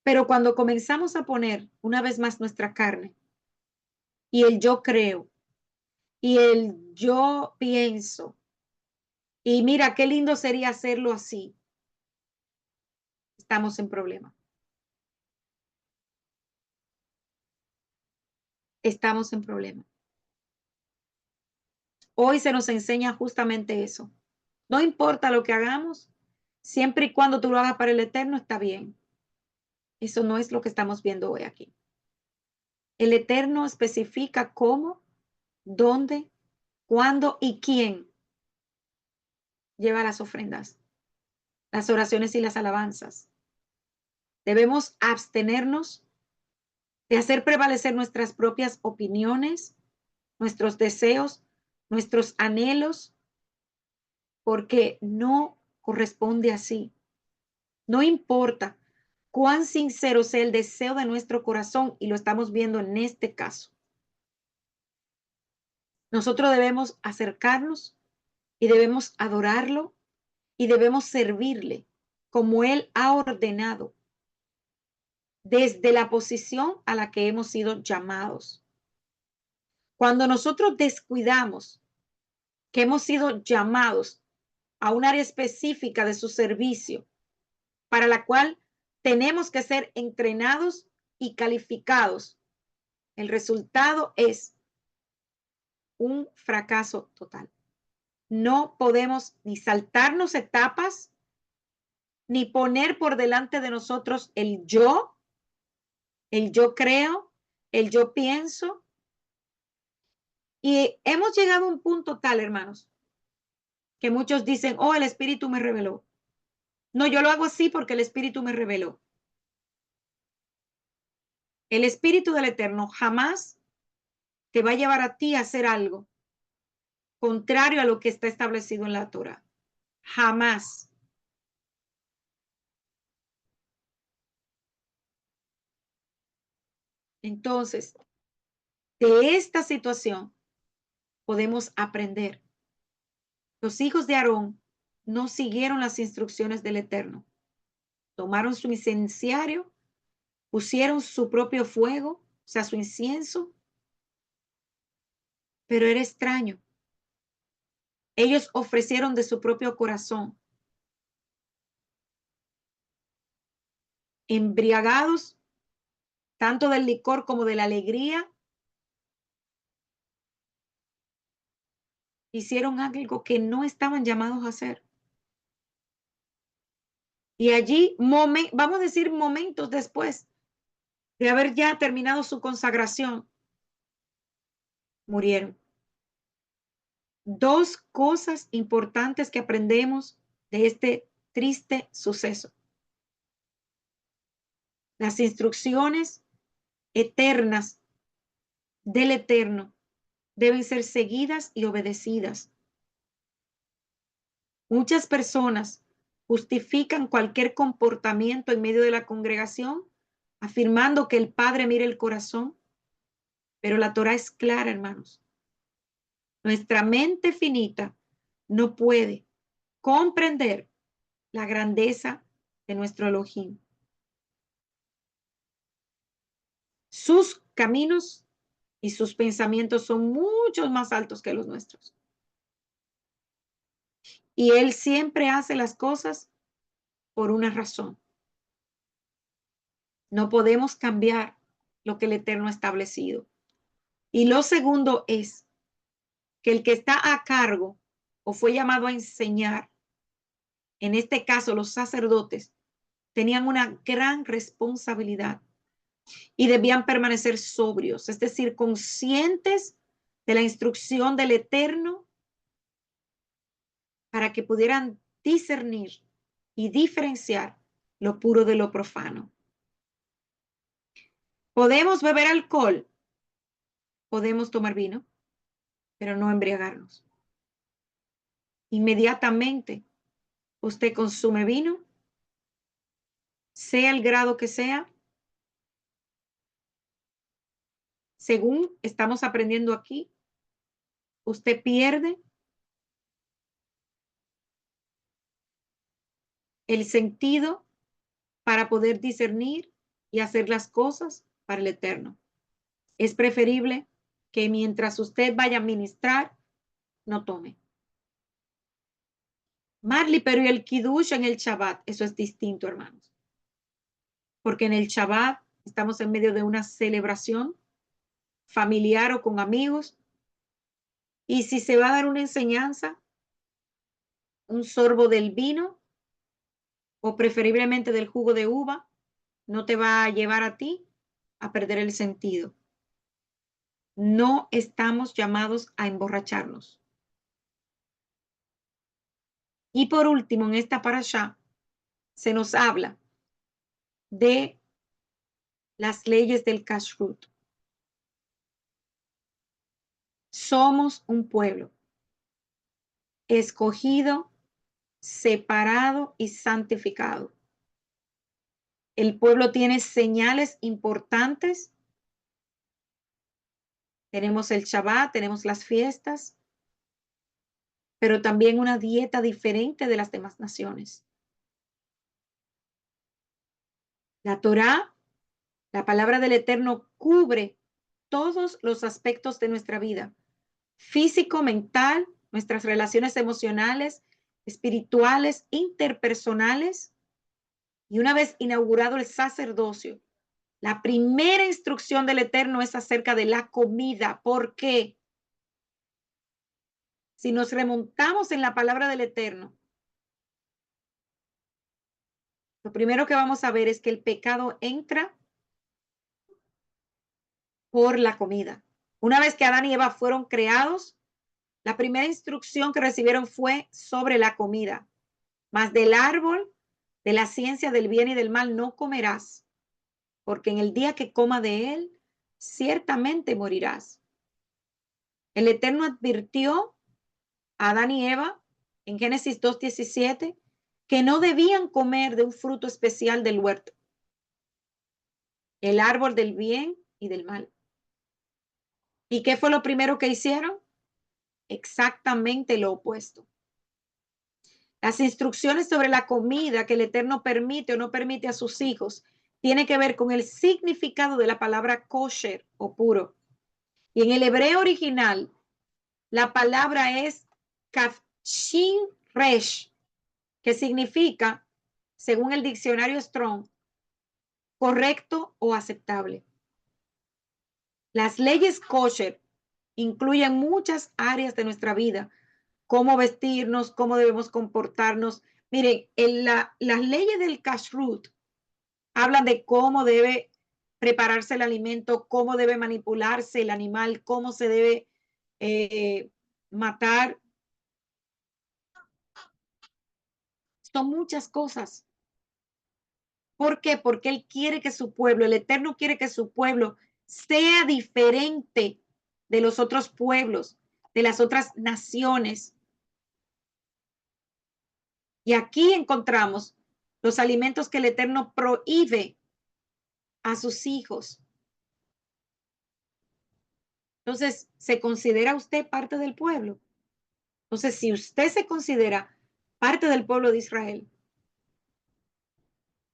Pero cuando comenzamos a poner una vez más nuestra carne y el yo creo y el yo pienso, y mira qué lindo sería hacerlo así, estamos en problema. Estamos en problema. Hoy se nos enseña justamente eso. No importa lo que hagamos, siempre y cuando tú lo hagas para el Eterno, está bien. Eso no es lo que estamos viendo hoy aquí. El Eterno especifica cómo, dónde, cuándo y quién lleva las ofrendas, las oraciones y las alabanzas. Debemos abstenernos de hacer prevalecer nuestras propias opiniones, nuestros deseos, nuestros anhelos, porque no corresponde así. No importa cuán sincero sea el deseo de nuestro corazón, y lo estamos viendo en este caso. Nosotros debemos acercarnos y debemos adorarlo y debemos servirle como Él ha ordenado, desde la posición a la que hemos sido llamados. Cuando nosotros descuidamos que hemos sido llamados a un área específica de su servicio, para la cual tenemos que ser entrenados y calificados, el resultado es un fracaso total. No podemos ni saltarnos etapas, ni poner por delante de nosotros el yo creo, el yo pienso. Y hemos llegado a un punto tal, hermanos, que muchos dicen, oh, el Espíritu me reveló. No, yo lo hago así porque el Espíritu me reveló. El Espíritu del Eterno jamás te va a llevar a ti a hacer algo contrario a lo que está establecido en la Torah. Jamás. Entonces, de esta situación podemos aprender. Los hijos de Aarón no siguieron las instrucciones del Eterno. Tomaron su incenciario, pusieron su propio fuego, o sea, su incienso, pero era extraño. Ellos ofrecieron de su propio corazón, embriagados tanto del licor como de la alegría, hicieron algo que no estaban llamados a hacer. Y allí, vamos a decir momentos después de haber ya terminado su consagración, murieron. Dos cosas importantes que aprendemos de este triste suceso. Las instrucciones eternas del Eterno deben ser seguidas y obedecidas. Muchas personas justifican cualquier comportamiento en medio de la congregación afirmando que el Padre mira el corazón, pero la Torah es clara, hermanos. Nuestra mente finita no puede comprender la grandeza de nuestro Elohim. Sus caminos y sus pensamientos son mucho más altos que los nuestros. Y Él siempre hace las cosas por una razón. No podemos cambiar lo que el Eterno ha establecido. Y lo segundo es que el que está a cargo o fue llamado a enseñar, en este caso los sacerdotes, tenían una gran responsabilidad y debían permanecer sobrios, es decir, conscientes de la instrucción del Eterno para que pudieran discernir y diferenciar lo puro de lo profano. ¿Podemos beber alcohol? Podemos tomar vino, pero no embriagarnos. Inmediatamente usted consume vino, sea el grado que sea, según estamos aprendiendo aquí, usted pierde el sentido para poder discernir y hacer las cosas para el Eterno. Es preferible que mientras usted vaya a ministrar, no tome. Marley, pero ¿y el kiddush en el Shabbat? Eso es distinto, hermanos. Porque en el Shabbat estamos en medio de una celebración familiar o con amigos, Y si se va a dar una enseñanza, un sorbo del vino o preferiblemente del jugo de uva, no te va a llevar a ti a perder el sentido. No estamos llamados a emborracharnos. Y por último, en esta parashá se nos habla de las leyes del kashrut. Somos un pueblo escogido, separado y santificado. El pueblo tiene señales importantes. Tenemos el Shabbat, tenemos las fiestas, pero también una dieta diferente de las demás naciones. La Torá, la palabra del Eterno, cubre todos los aspectos de nuestra vida: físico, mental, nuestras relaciones emocionales, espirituales, interpersonales. Y una vez inaugurado el sacerdocio, la primera instrucción del Eterno es acerca de la comida. ¿Por qué? Si nos remontamos en la palabra del Eterno, lo primero que vamos a ver es que el pecado entra por la comida. Una vez que Adán y Eva fueron creados, la primera instrucción que recibieron fue sobre la comida. Mas del árbol de la ciencia del bien y del mal no comerás, porque en el día que coma de él, ciertamente morirás. El Eterno advirtió a Adán y Eva en Génesis 2:17 que no debían comer de un fruto especial del huerto, el árbol del bien y del mal. ¿Y qué fue lo primero que hicieron? Exactamente lo opuesto. Las instrucciones sobre la comida que el Eterno permite o no permite a sus hijos tiene que ver con el significado de la palabra kosher o puro. Y en el hebreo original, la palabra es kafshin resh, que significa, según el diccionario Strong, correcto o aceptable. Las leyes kosher incluyen muchas áreas de nuestra vida: cómo vestirnos, cómo debemos comportarnos. Miren, las leyes del kashrut hablan de cómo debe prepararse el alimento, cómo debe manipularse el animal, cómo se debe matar. Son muchas cosas. ¿Por qué? Porque Él quiere que su pueblo, el Eterno quiere que su pueblo sea diferente de los otros pueblos, de las otras naciones. Y aquí encontramos los alimentos que el Eterno prohíbe a sus hijos. Entonces, ¿se considera usted parte del pueblo? Entonces, si usted se considera parte del pueblo de Israel,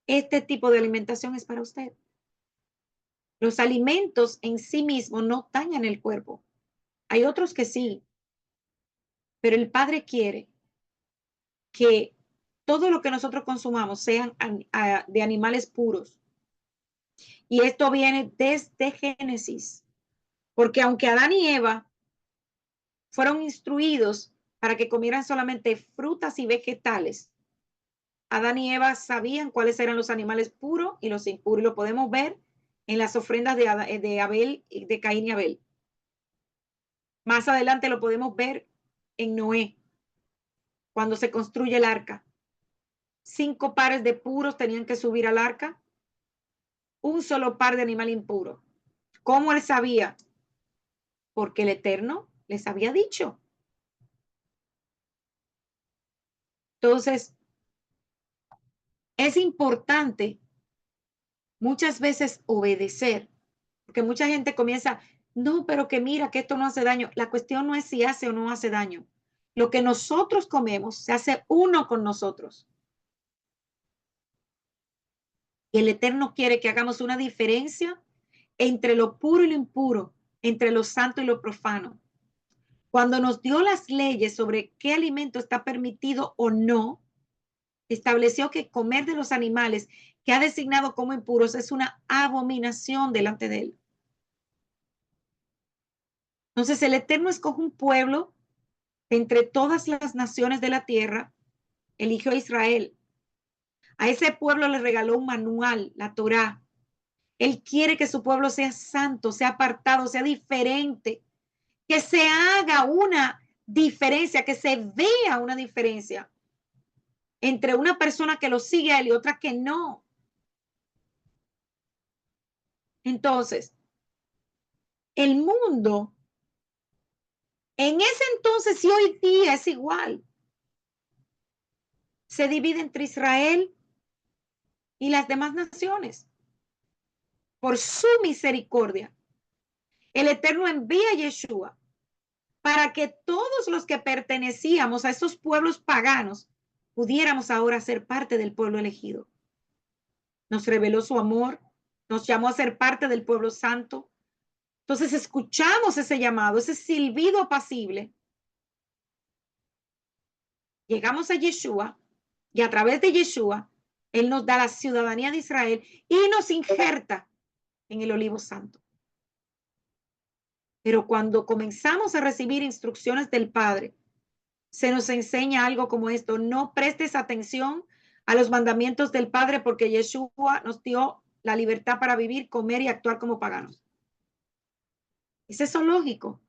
este tipo de alimentación es para usted. Los alimentos en sí mismos no dañan el cuerpo. Hay otros que sí, pero el Padre quiere que todo lo que nosotros consumamos sean de animales puros. Y esto viene desde Génesis, porque aunque Adán y Eva fueron instruidos para que comieran solamente frutas y vegetales, Adán y Eva sabían cuáles eran los animales puros y los impuros. Y lo podemos ver en las ofrendas de Abel, de Caín y Abel. Más adelante lo podemos ver en Noé, cuando se construye el arca. 5 pares de puros tenían que subir al arca, un solo par de animal impuro. ¿Cómo él sabía? Porque el Eterno les había dicho. Entonces, es importante muchas veces obedecer, porque mucha gente comienza, no, pero que mira que esto no hace daño. La cuestión no es si hace o no hace daño. Lo que nosotros comemos se hace uno con nosotros. Y el Eterno quiere que hagamos una diferencia entre lo puro y lo impuro, entre lo santo y lo profano. Cuando nos dio las leyes sobre qué alimento está permitido o no, estableció que comer de los animales que ha designado como impuros es una abominación delante de él. Entonces el Eterno escoge un pueblo entre todas las naciones de la tierra, eligió a Israel. A ese pueblo le regaló un manual, la Torá. Él quiere que su pueblo sea santo, sea apartado, sea diferente, que se haga una diferencia, que se vea una diferencia entre una persona que lo sigue a él y otra que no. Entonces, el mundo, en ese entonces y hoy día es igual. Se divide entre Israel y las demás naciones. Por su misericordia, el Eterno envía a Yeshua para que todos los que pertenecíamos a esos pueblos paganos pudiéramos ahora ser parte del pueblo elegido. Nos reveló su amor, nos llamó a ser parte del pueblo santo. Entonces escuchamos ese llamado, ese silbido apacible. Llegamos a Yeshua y a través de Yeshua, Él nos da la ciudadanía de Israel y nos injerta en el olivo santo. Pero cuando comenzamos a recibir instrucciones del Padre, se nos enseña algo como esto: no prestes atención a los mandamientos del Padre porque Yeshua nos dio la libertad para vivir, comer y actuar como paganos. ¿Es eso lógico?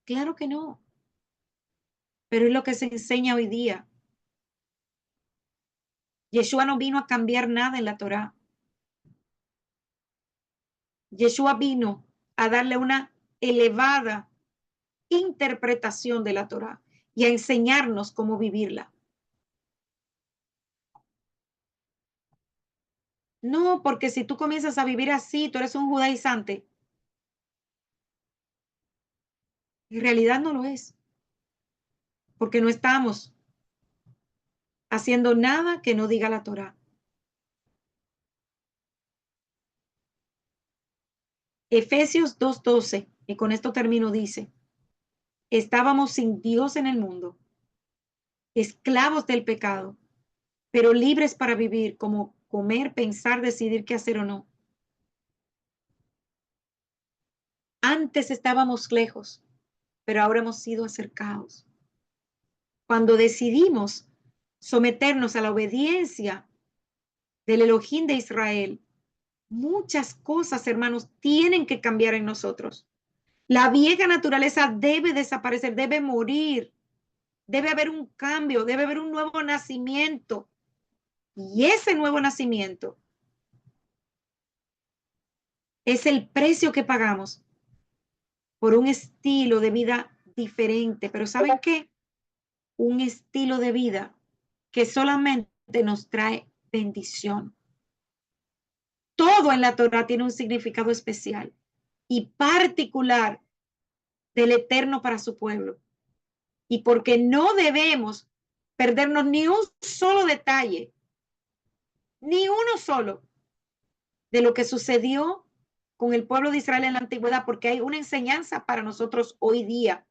Claro que no. Pero es lo que se enseña hoy día. Yeshua no vino a cambiar nada en la Torá. Yeshua vino a darle una elevada interpretación de la Torá y a enseñarnos cómo vivirla. No, porque si tú comienzas a vivir así, tú eres un judaizante. En realidad no lo es, porque no estamos haciendo nada que no diga la Torá. Efesios 2:12, y con esto termino, dice: estábamos sin Dios en el mundo, esclavos del pecado, pero libres para vivir, como comer, pensar, decidir qué hacer o no. Antes estábamos lejos, pero ahora hemos sido acercados. Cuando decidimos someternos a la obediencia del Elohim de Israel, muchas cosas, hermanos, tienen que cambiar en nosotros. La vieja naturaleza debe desaparecer, debe morir, debe haber un cambio, debe haber un nuevo nacimiento. Y ese nuevo nacimiento es el precio que pagamos por un estilo de vida diferente. Pero ¿saben qué? Un estilo de vida que solamente nos trae bendición. Todo en la Torá tiene un significado especial y particular del Eterno para su pueblo. Y porque no debemos perdernos ni un solo detalle, ni uno solo, de lo que sucedió con el pueblo de Israel en la antigüedad, porque hay una enseñanza para nosotros hoy día.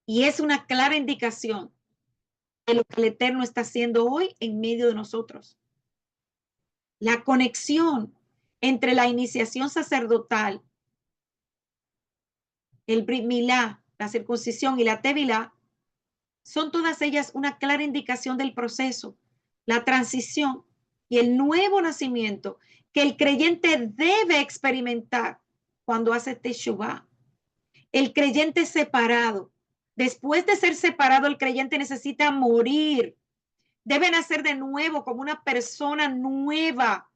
Y es una clara indicación de lo que el Eterno está haciendo hoy en medio de nosotros. La conexión entre la iniciación sacerdotal, el Brit Milá, la circuncisión y la Tevilá, son todas ellas una clara indicación del proceso, la transición y el nuevo nacimiento que el creyente debe experimentar cuando hace Teshuvah. El creyente separado. Después de ser separado, el creyente necesita morir. Debe nacer de nuevo como una persona nueva.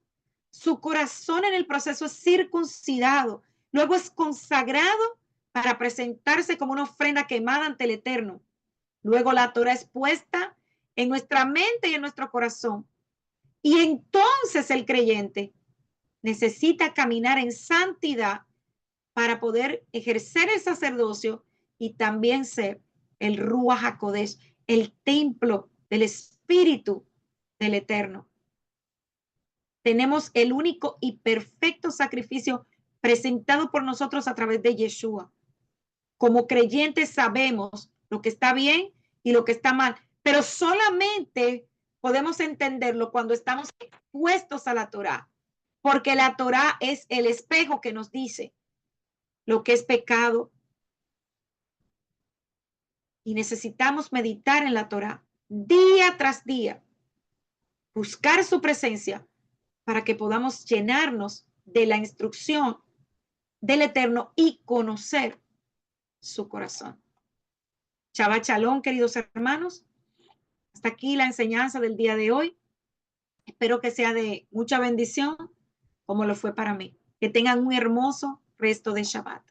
Su corazón en el proceso es circuncidado. Luego es consagrado para presentarse como una ofrenda quemada ante el Eterno. Luego la Torah es puesta en nuestra mente y en nuestro corazón. Y entonces el creyente necesita caminar en santidad para poder ejercer el sacerdocio y también ser el Ruach HaKodesh, el templo del Espíritu del Eterno. Tenemos el único y perfecto sacrificio presentado por nosotros a través de Yeshua. Como creyentes sabemos lo que está bien y lo que está mal, pero solamente podemos entenderlo cuando estamos expuestos a la Torá, porque la Torá es el espejo que nos dice lo que es pecado. Y necesitamos meditar en la Torá día tras día, buscar su presencia para que podamos llenarnos de la instrucción del Eterno y conocer su corazón. Shabbat Shalom, queridos hermanos. Hasta aquí la enseñanza del día de hoy. Espero que sea de mucha bendición, como lo fue para mí. Que tengan un hermoso resto de Shabbat.